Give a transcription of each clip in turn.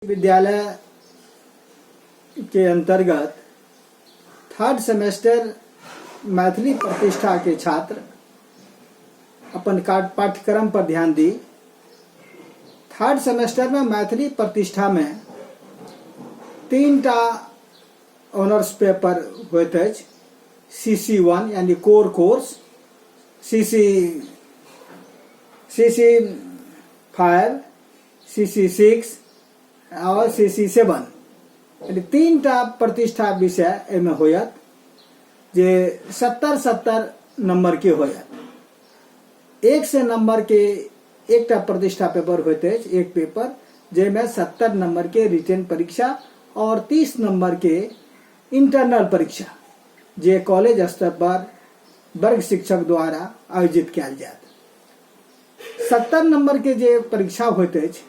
विद्यालय के अंतर्गत थर्ड सेमेस्टर मैथिली प्रतिष्ठा के छात्र अपन पाठ्यक्रम पर ध्यान दी। थर्ड सेमेस्टर में मैथिली प्रतिष्ठा में 3टा ऑनर्स पेपर होइत अछि। CC1 यानी कोर कोर्स, CC5, CC6 और CC7 यानी 3टा प्रतिष्ठा विषय एमे होयत जे 70-70 नंबर के होयत। 100 नंबर के एकटा प्रतिष्ठा पेपर होइत अछि, एक पेपर जेमे 70 नंबर के रिटन परीक्षा और 30 नंबर के इंटरनल परीक्षा जे कॉलेज स्तर पर वर्ग शिक्षक द्वारा आयोजित कयल जायत। 70 नंबर के जे परीक्षा होइत अछि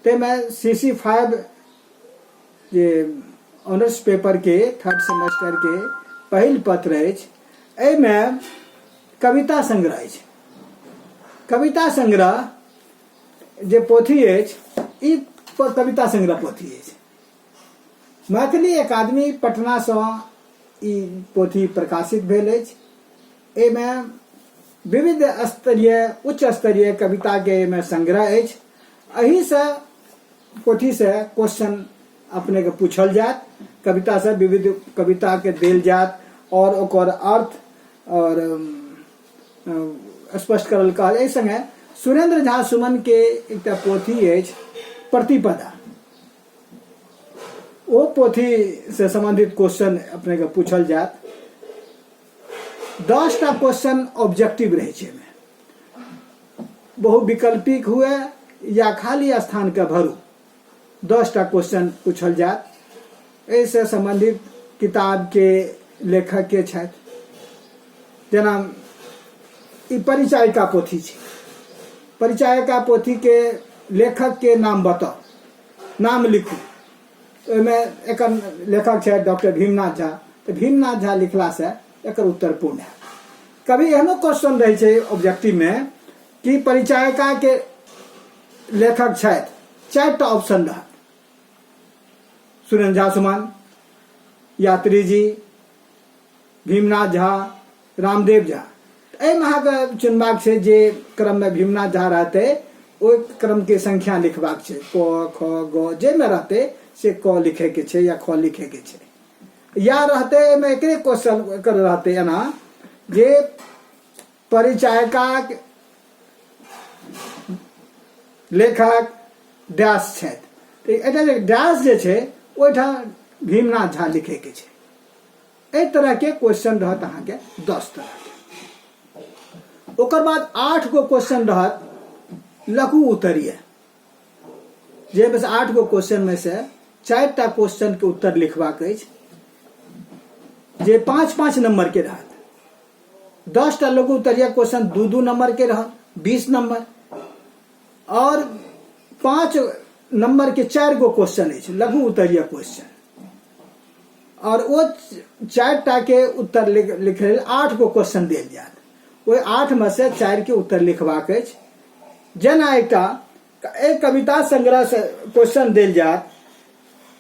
तेमे CC5 जे ऑनर्स पेपर के थर्ड सेमेस्टर के पहिल पत्र अछि, एहिमे कविता संग्रह अछि। कविता संग्रह जे पोथी अछि ई कविता संग्रह पोथी अछि। मैथिली अकादमी पटना सँ ई पोथी प्रकाशित भेल अछि। एहिमे विविध स्तरीय उच्च स्तरीय कविता के एहिमे संग्रह अछि। एही से पोथी से क्वेश्चन अपने के पूछल जात, कविता से विविध कविता के देल जात और ओकर अर्थ और स्पष्ट करल कहल। एहि संगे सुरेंद्र झा सुमन के एकटा पोथी अछि प्रतिपदा, ओ पोथी से संबंधित क्वेश्चन अपने के पूछल जात। 10टा क्वेश्चन ऑब्जेक्टिव रहे छै, बहुविकल्पिक हुए या खाली स्थान के भरू, 10टा क्वेश्चन पूछल जात। एहिसे संबंधित किताब के लेखक के छथि, जेना ई परिचायिका पोथी छै। परिचायिका पोथी के लेखक के नाम बताओ, नाम लिखू। ओहिमे एकर लेखक छै डॉक्टर भीमनाथ झा, तो भीमनाथ झा लिखला से एकर उत्तर पूर्ण है। कभी एहनो क्वेश्चन रहे छै ऑब्जेक्टिव में कि परिचायिका के लेखक छथि, 4टा ऑप्शन रहत, सुरेंद्र झा सुमन, यात्री जी, भीमनाथ झा, रामदेव झा। एहिमे अहाँके चुनबाक छै जे क्रम में भीमनाथ झा रहते ओहि क्रम के संख्या लिखबाक छै। क ख ग जेमे रहते से क लिखे के छै या ख लिखे के छै, या रहते एहिमे एकरे क्वेश्चन एकर रहते एना जे परिचायिका लेखक डैश छथि, एटा जे डैश जे छै ओहिठाम भीमनाथ झा लिखे के छै। एहि तरह के क्वेश्चन रहत अहाँ के 10 तरह के। ओकर बाद 8 गो क्वेश्चन रहत लघु उत्तरीय, जे बस 8 गो क्वेश्चन में से 4टा क्वेश्चन के उत्तर लिखबाक अछि, जे 5-5 नंबर के रहत। 10टा लघु उत्तरीय क्वेश्चन 2-2 नंबर के रहत, 20 नंबर। और 5 नंबर के 4 गो क्वेश्चन अछि लघु उत्तरीय क्वेश्चन, और वो 4टा के उत्तर लिखे 8 गो क्वेश्चन देल जात। ओहि 8 में से 4 के उत्तर लिखबाक अछि। जेना एक कविता संग्रह से क्वेश्चन देल जात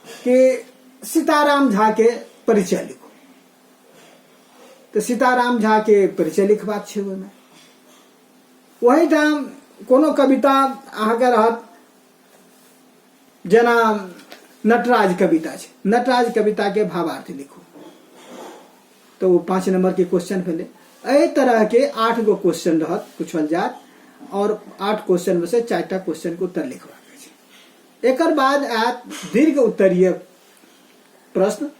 कि सीताराम झा के परिचय लिखू, तो सीताराम झा के परिचय लिखबाक छै। ओहिमे वही ठाम कोनो कविता अहाँके रहत, जेना नटराज कविता छै, नटराज कविता के भावार्थ लिखू, तो वो 5 नंबर के क्वेश्चन भेले। एहि तरह के 8 गो क्वेश्चन रहत पूछल जात, और 8 क्वेश्चन में से 4टा क्वेश्चन के उत्तर लिखबाक छै। एकर बाद आयत दीर्घ उत्तरीय प्रश्न।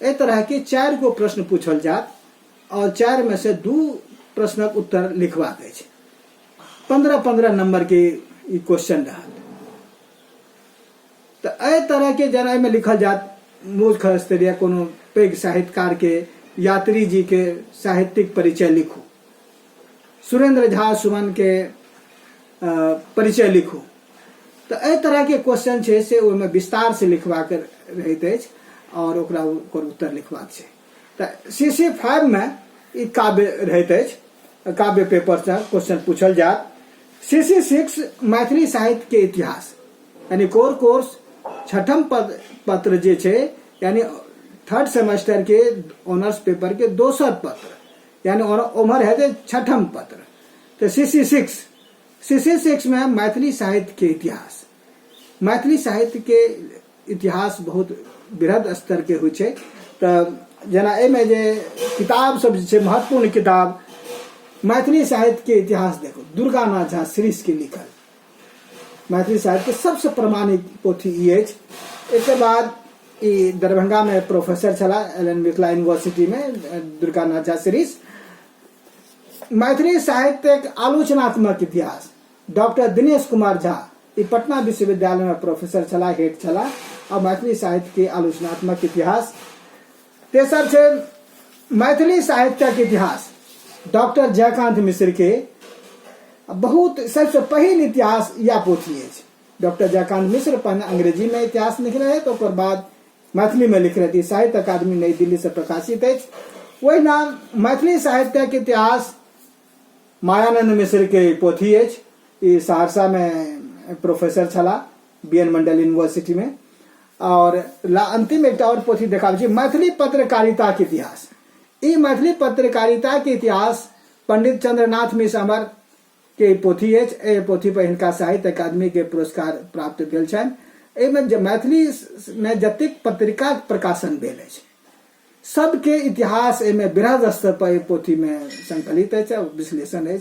एहि तरह के 4 गो प्रश्न पूछल जात, और 4 में से 2 प्रश्नक उत्तर लिखबाक अछि। 15-15 नंबर के ई क्वेश्चन रहत। तो एहि तरह के जेना में लिखल जात मूर्ख स्तरीय कोनो पैघ साहित्यकार के, यात्री जी के साहित्यिक परिचय लिखू, सुरेंद्र झा सुमन के परिचय लिखू। तो एहि तरह के क्वेश्चन छै से ओहिमे विस्तार से लिखबाक रहैत अछि, और ओकरा ओकर उत्तर लिखबाक छै। तो CC5 में ई काव्य रहैत अछि, काव्य पेपर से क्वेश्चन पूछल जात। CC6 मैथिली साहित्य के इतिहास यानी कोर कोर्स छठम पत्र जे छे यानी थर्ड सेमेस्टर के ऑनर्स पेपर के दोसर पत्र यानी उम्र है जे छठम पत्र। तो CC6 में मैथिली साहित्य के इतिहास, मैथिली साहित्य के इतिहास बहुत बृहद स्तर के होइ छै। तो जना एमे जे किताब सब जे छै महत्वपूर्ण किताब मैथिली साहित्य के इतिहास देखो दुर्गा नाथ झा श्रीष के लिखल मैथिली साहित्य के सबसे प्रमाणित पोथी ई अछि। एक बाद ई दरभंगा में प्रोफेसर छला एल.एन. मिथिला यूनिवर्सिटी में दुर्गा नाथ झा श्रीष। मैथिली साहित्य के आलोचनात्मक इतिहास डॉक्टर दिनेश कुमार झा ई पटना विश्वविद्यालय में प्रोफेसर छला, हेड छला और मैथिली साहित्य के आलोचनात्मक इतिहास। तेसर छे मैथिली साहित्य के इतिहास डॉक्टर जयकांत मिश्र के बहुत सबसे पहिल इतिहास या पोथी अछि। डॉक्टर जयकांत मिश्र पहले अंग्रेजी में इतिहास लिखले है तो ओकर बाद मैथिली में लिख रहे थे। साहित्य अकादमी नई दिल्ली से प्रकाशित है। वही नाम मैथिली साहित्य के इतिहास मायानंद मिश्र के पोथी है। सहरसा में प्रोफेसर छला BN मंडल यूनिवर्सिटी में। और अंतिम एक और पोथी देखा मैथिली पत्रकारिता के इतिहास। ई मैथिली पत्रकारिता के इतिहास पंडित चंद्रनाथ मिश्र अमर के पोथी है। ए पोथी पर इनका साहित्य अकादमी के पुरस्कार प्राप्त भेल छन। एमे मैथिली में जतेक पत्रिका प्रकाशन भेल अछि सबके इतिहास एमे बृहद स्तर पर पोथी में संकलित है, विश्लेषण है।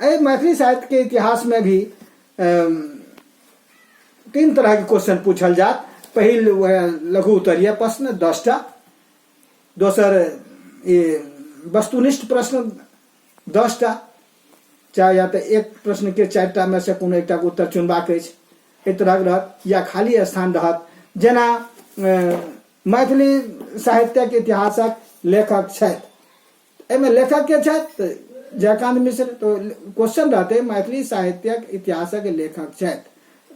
ए मैथिली साहित्य के इतिहास में भी 3 तरह के क्वेश्चन पूछल जात। पहिल लघु उत्तरीय प्रश्न 10टा, दोसर वस्तुनिष्ठ प्रश्न 10टा, चाहे या तो एक प्रश्न के 4टा में से कोनो एकटा उत्तर चुनबाक अछि एहि तरह रहत, या खाली स्थान रहत। जेना मैथिली साहित्य के इतिहासक लेखक छथि, एहिमे लेखक के छथि जयकांत मिश्र, तो क्वेश्चन रहते मैथिली साहित्यक इतिहासक लेखक छथि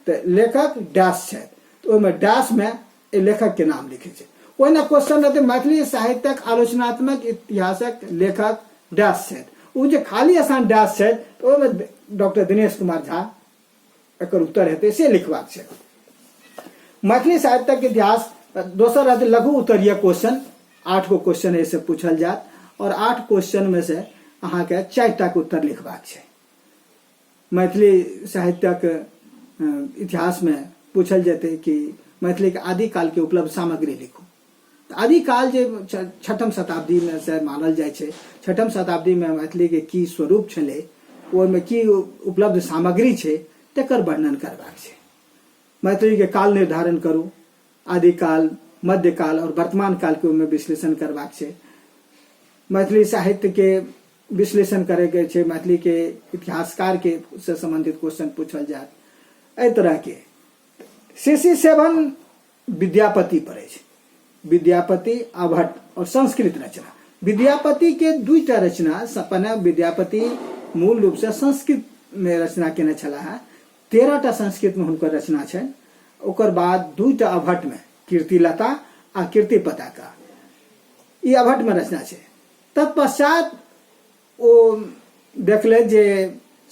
तो लेखक डैश छथि, तो ओहिमे डैश में लेखक के नाम लिखे छै। ओहिना क्वेश्चन रहते मैथिली साहित्यक आलोचनात्मक इतिहासक लेखक डैश छथि, ओ जे खाली स्थान डैश छथि तो ओहिमे डॉक्टर दिनेश कुमार झा एकर उत्तर हेतै से लिखबाक छै। मैथिली साहित्यक इतिहास दोसर रहते लघु उत्तरीय क्वेश्चन, 8 गो क्वेश्चन ऐसे पूछल जात और 8 क्वेश्चन में से अहाँ के 4टा के उत्तर लिखबाक छै। मैथिली साहित्यक इतिहास में पूछल जेतै कि मैथिली के आदिकाल के उपलब्ध सामग्री लिखू। आदिकाल जे 6म शताब्दी में से मानल जाय छै, 6म शताब्दी में मैथिली के की स्वरूप छलै, ओहिमे की उपलब्ध सामग्री छै तकर वर्णन करबाक छै। मैथिली के काल निर्धारण करू, आदिकाल, मध्यकाल और वर्तमान काल के ओहिमे विश्लेषण करबाक छै। मैथिली साहित्य के विश्लेषण करे के छै, मैथिली के इतिहासकार के से संबंधित क्वेश्चन पूछल जात। एहि तरह के CC7 विद्यापति पढ़े छै, विद्यापति, अभट्ट और संस्कृत रचना। विद्यापति के 2टा रचना, सपना विद्यापति मूल रूप से संस्कृत में रचना केने छला है, 13टा संस्कृत में हुनकर रचना छै। ओकर बाद 2टा अभट्ट में, कीर्तिलता आ कीर्ति पताका, ई अभट्ट में रचना छै। तत्पश्चात ओ देखले जे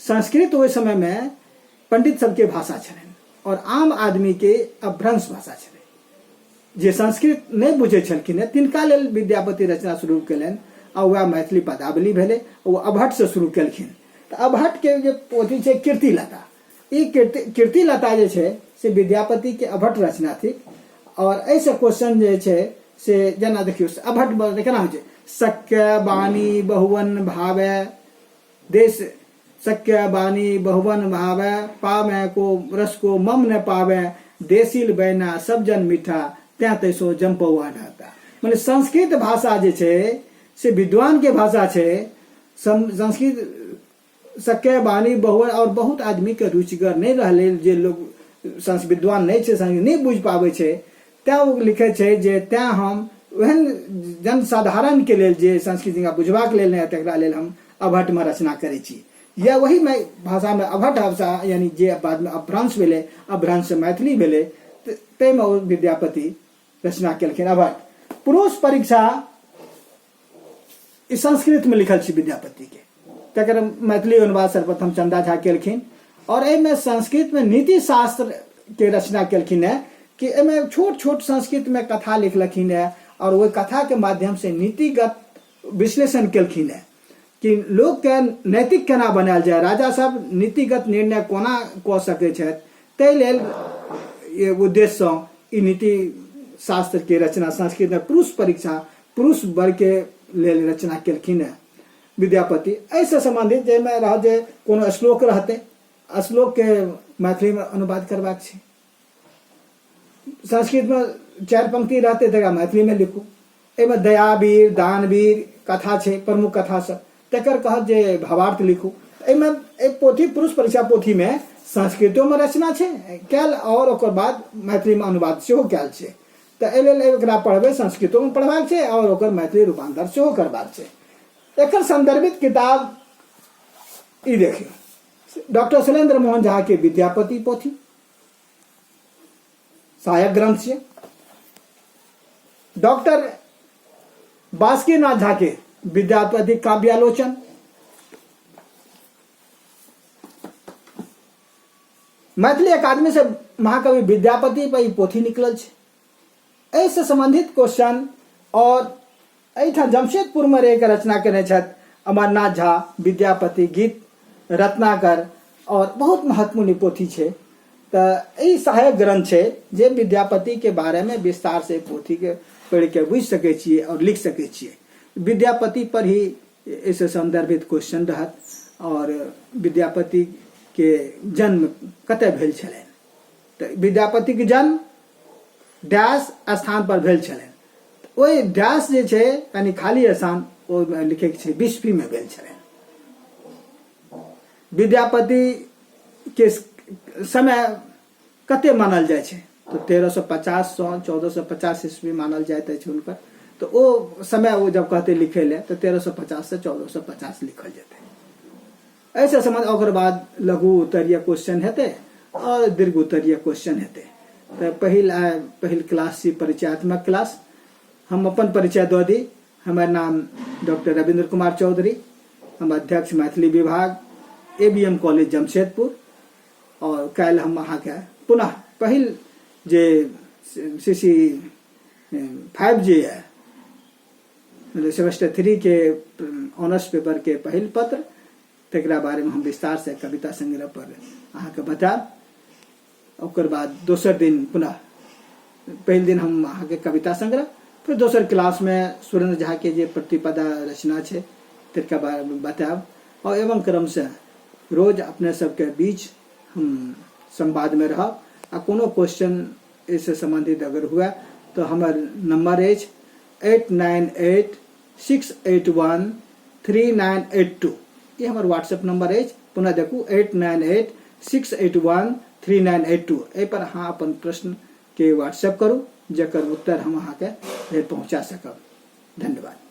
संस्कृत ओहि समय में पंडित सबके भाषा छलनि और आम आदमी के अपभ्रंश भाषा छलै। जे संस्कृत नहीं बुझे छलखिन तिनका लेल विद्यापति रचना शुरू केलनि आ वह मैथिली पदावली भेलै, वो अभट्ट से शुरू केलखिन। तो अभट्ट के जे पोथी छै कीर्तिलता, ई कीर्तिलता जे छै से विद्यापति के अभट्ट रचना थी। और ऐसे क्वेश्चन जे छै से जना देखियो अभट्ट केना होइ छै, शक्य बानी बहुवन भावे देश, शक्य बानी बहुवन भावे पावे को रस को मम न पावे, देसील बैना सब जन मीठा त्या तैसो जमपौआ ढाता। माने संस्कृत भाषा जे छै से विद्वान के भाषा छै। संस्कृत शक्य बानी बहुवन और बहुत आदमी के रुचिगर नहीं रहले, जे लोग विद्वान नहीं छै, संस्कृत नहीं बुझ पावे छै, त्या वो लिखे छै जे त्या हम ओहन जनसाधारण के लेल जे संस्कृत जिनका बुझबाक लेल नहीं तकरा लेल हम अभट्ट में रचना करे छी। या वही में भाषा में अभट्ट भाषा यानी जे बाद में अपभ्रंश भेले, अपभ्रंश से मैथिली भेले, तैमे विद्यापति रचना केलखिन अभट्ट। पुरुष परीक्षा इस संस्कृत में लिखल छै विद्यापति के, तकर मैथिली अनुवाद सर्वप्रथम चंदा झा केलखिन। और एहिमे संस्कृत में नीति शास्त्र के रचना केलखिन है, कि एमे छोट छोट संस्कृत में कथा लिखलखिन है और वही कथा के माध्यम से नीतिगत विश्लेषण केलखिन है कि लोग के नैतिक केना बनायल जाय, राजा सब नीतिगत निर्णय कोना कऽ सकै छथि, ताहि लेल उद्देश्य सँ ई नीति शास्त्र के रचना संस्कृत में पुरुष परीक्षा पुरुष वर्ग के लेल रचना केलखिन है विद्यापति। ऐसे संबंधित जाहिमे रह जे कोनो श्लोक रहते, श्लोक के मैथिली में अनुवाद करबाक छै, संस्कृत में 4 पंक्ति रहते तकरा मैथिली में लिखू, एहिमे दयावीर दानवीर कथा छै, प्रमुख कथा सब तकर कहत जे भावार्थ लिखू। एहिमे एक पोथी पुरुष परीक्षा पोथी में संस्कृतो में रचना छै कैल और ओकर बाद मैथिली में अनुवाद सेहो कैल छै, तऽ एहि लेल एकरा पढ़बै संस्कृतो में पढ़बाक छै और ओकर मैथिली रूपांतर सेहो करबाक छै। एकर संदर्भित किताब ई देखियो, डॉक्टर शैलेंद्र मोहन झा के विद्यापति पोथी सहायक ग्रंथ छै, डॉक्टर बासुकीनाथ झा के विद्यापति काव्यालोचन, मैथिली अकादमी से महाकवि विद्यापति पर ई पोथी निकलल छै। एहिसँ संबंधित क्वेश्चन और एहिठाम जमशेदपुर में रहि के रचना केने छथि अमरनाथ झा, विद्यापति गीत रत्नाकर और बहुत महत्वपूर्ण पोथी छै। तऽ ई सहायक ग्रंथ छै जे विद्यापति के बारे में विस्तार से पोथी के पढ़ के बुझ सकै छियै और लिख सकै छियै। विद्यापति पर ही इससे संदर्भित क्वेश्चन रहत और विद्यापति के जन्म कतय भेल छलनि, तऽ विद्यापति के जन्म डैश स्थान पर भेल छलनि, ओहि डैश जे छै यानी खाली स्थान ओहिमे लिखे के छै बिस्फी में भेल छलनि। विद्यापति के समय कते मानल जाय छै, तो 1350 से 1450 ईस्वी मानल जाइत अछि हुनकर, तो ओ समय वो जब कहते लिखे ले तो 1350 से 1450 लिखल जेतै। ऐसे समझ ओकर बाद लघु उत्तरीय क्वेश्चन हेतै और दीर्घ उत्तरीय क्वेश्चन हेतै। तो पहिल क्लास छी परिचयात्मक क्लास। हम अपन परिचय दऽ दी, हमर नाम डॉक्टर रविंद्र कुमार चौधरी, हम अध्यक्ष मैथिली विभाग ABM कॉलेज जमशेदपुर, और काल्हि हम अहाँके पुनः पहिल जे CC 5 जे है सेमेस्टर 3 के ऑनर्स पेपर के पहिल पत्र तकरा बारे में हम विस्तार से कविता संग्रह पर अहाँके बताब। ओकर बाद दोसर दिन पुनः पहिल दिन हम अहाँके कविता संग्रह, फिर दोसर क्लास में सुरेंद्र झा के जे प्रतिपदा रचना छै तकर बारे में बताब, और एवं क्रम से रोज अपने सबके बीच हम संवाद में रहब। आ कोनो क्वेश्चन इससे संबंधित अगर हुआ तो हमार नंबर अछि 8986813982, ये हमार व्हाट्सएप नंबर अछि। पुनः देखू 8986813982, एहि पर अहाँ अपन प्रश्न के व्हाट्सएप करू जकर उत्तर हम अहाँके पहुँचा सकब। धन्यवाद।